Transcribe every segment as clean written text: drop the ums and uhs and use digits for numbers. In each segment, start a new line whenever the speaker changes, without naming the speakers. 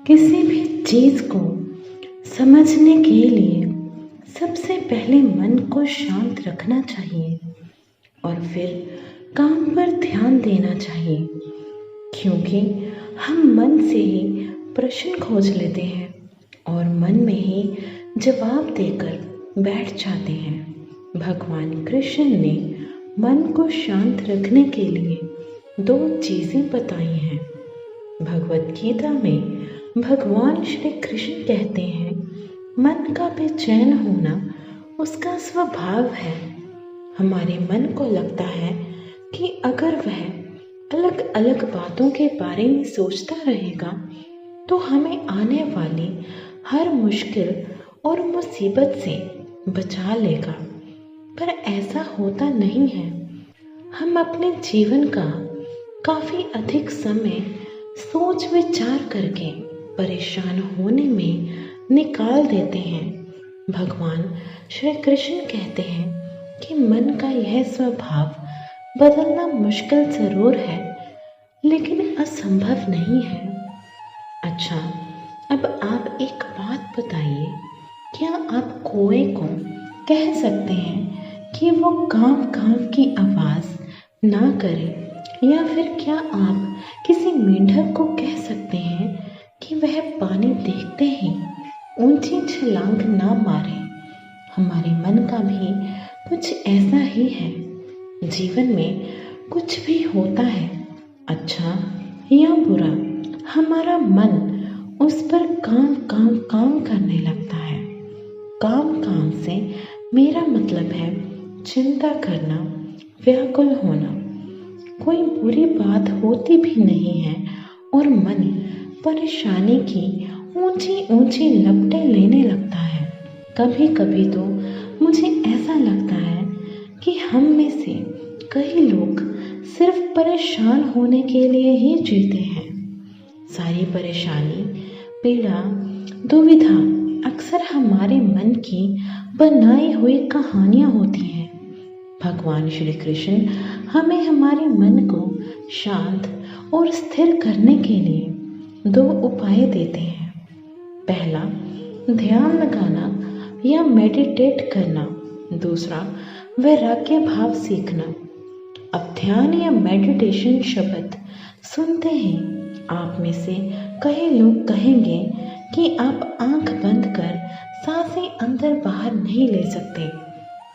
किसी भी चीज को समझने के लिए सबसे पहले मन को शांत रखना चाहिए और फिर काम पर ध्यान देना चाहिए, क्योंकि हम मन से ही प्रश्न खोज लेते हैं और मन में ही जवाब देकर बैठ जाते हैं। भगवान कृष्ण ने मन को शांत रखने के लिए 2 चीजें बताई हैं। भगवत गीता में भगवान श्री कृष्ण कहते हैं, मन का बेचैन होना उसका स्वभाव है। हमारे मन को लगता है कि अगर वह अलग अलग बातों के बारे में सोचता रहेगा तो हमें आने वाली हर मुश्किल और मुसीबत से बचा लेगा, पर ऐसा होता नहीं है। हम अपने जीवन का काफी अधिक समय सोच विचार करके परेशान होने में निकाल देते हैं। भगवान श्री कृष्ण कहते हैं कि मन का यह स्वभाव बदलना मुश्किल जरूर है, लेकिन असंभव नहीं है। अच्छा, अब आप एक बात बताइए, क्या आप कुएं को कह सकते हैं कि वो कांव कांव की आवाज ना करे, या फिर क्या आप किसी मेंढक को कह सकते हैं कि वह पानी देखते ही ऊंची छलांग ना मारे? हमारे मन का भी कुछ ऐसा ही है। जीवन में कुछ भी होता है, अच्छा या बुरा, हमारा मन उस पर काम करने लगता है। काम से मेरा मतलब है चिंता करना, व्याकुल होना। कोई बुरी बात होती भी नहीं है और मन परेशानी की ऊंची ऊंची लपटें लेने लगता है। कभी कभी तो मुझे ऐसा लगता है कि हम में से कई लोग सिर्फ परेशान होने के लिए ही जीते हैं। सारी परेशानी, पीड़ा, दुविधा अक्सर हमारे मन की बनाई हुई कहानियां होती हैं। भगवान श्री कृष्ण हमें हमारे मन को शांत और स्थिर करने के लिए 2 उपाय देते हैं। पहला, ध्यान लगाना या मेडिटेट करना। दूसरा, वैराग्य भाव सीखना। अब ध्यान या मेडिटेशन शब्द सुनते ही आप में से कई लोग कहेंगे कि आप आंख बंद कर सांसें अंदर बाहर नहीं ले सकते।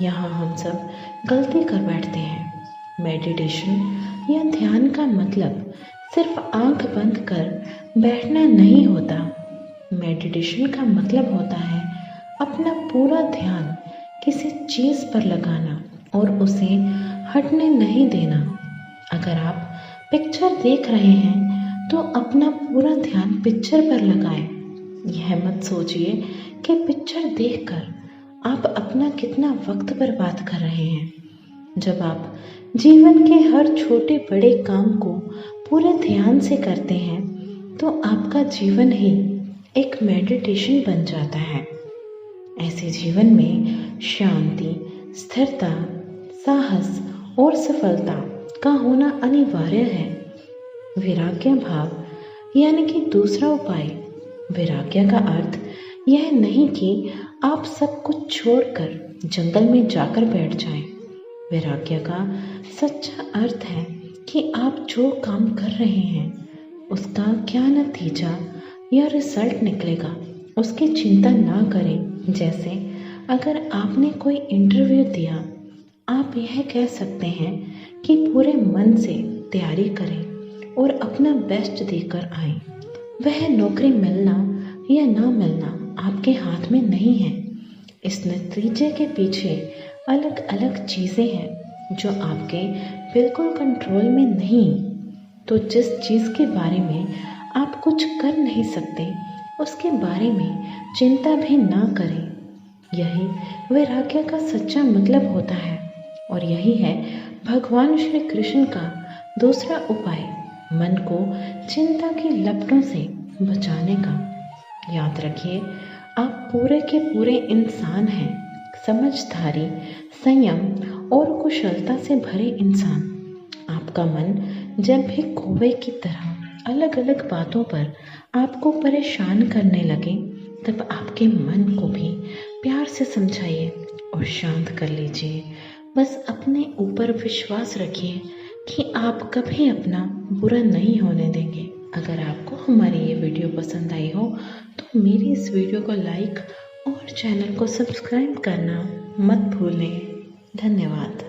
यहाँ हम सब गलती कर बैठते हैं। मेडिटेशन या ध्यान का मतलब सिर्फ आंख बंद कर बैठना नहीं होता। मेडिटेशन का मतलब होता है अपना पूरा ध्यान किसी चीज पर लगाना और उसे हटने नहीं देना। अगर आप पिक्चर देख रहे हैं तो अपना पूरा ध्यान पिक्चर पर लगाएं। यह मत सोचिए कि पिक्चर देखकर आप अपना कितना वक्त बर्बाद कर रहे हैं। जब आप जीवन के हर छोटे बड़े काम को पूरे ध्यान से करते हैं तो आपका जीवन ही एक मेडिटेशन बन जाता है। ऐसे जीवन में शांति, स्थिरता, साहस और सफलता का होना अनिवार्य है। वैराग्य भाव यानी कि दूसरा उपाय। वैराग्य का अर्थ यह नहीं कि आप सब कुछ छोड़कर जंगल में जाकर बैठ जाएं। वैराग्य का सच्चा अर्थ है कि आप जो काम कर रहे हैं उसका क्या नतीजा या रिजल्ट निकलेगा उसकी चिंता ना करें। जैसे अगर आपने कोई इंटरव्यू दिया, आप यह कह सकते हैं कि पूरे मन से तैयारी करें और अपना बेस्ट देकर आएं। वह नौकरी मिलना या ना मिलना आपके हाथ में नहीं है। इस नतीजे के पीछे अलग अलग चीज़ें हैं जो आपके बिल्कुल कंट्रोल में नहीं। तो जिस चीज़ के बारे में आप कुछ कर नहीं सकते उसके बारे में चिंता भी ना करें। यही वैराग्य का सच्चा मतलब होता है और यही है भगवान श्री कृष्ण का दूसरा उपाय, मन को चिंता की लपटों से बचाने का। याद रखिए, आप पूरे के पूरे इंसान हैं, समझदारी, संयम और कुशलता से भरे इंसान। आपका मन जब भी कौवे की तरह अलग अलग बातों पर आपको परेशान करने लगे, तब आपके मन को भी प्यार से समझाइए और शांत कर लीजिए। बस अपने ऊपर विश्वास रखिए कि आप कभी अपना बुरा नहीं होने देंगे। अगर आपको हमारी ये वीडियो पसंद आई हो तो मेरी इस वीडियो को लाइक और चैनल को सब्सक्राइब करना मत भूलें। धन्यवाद।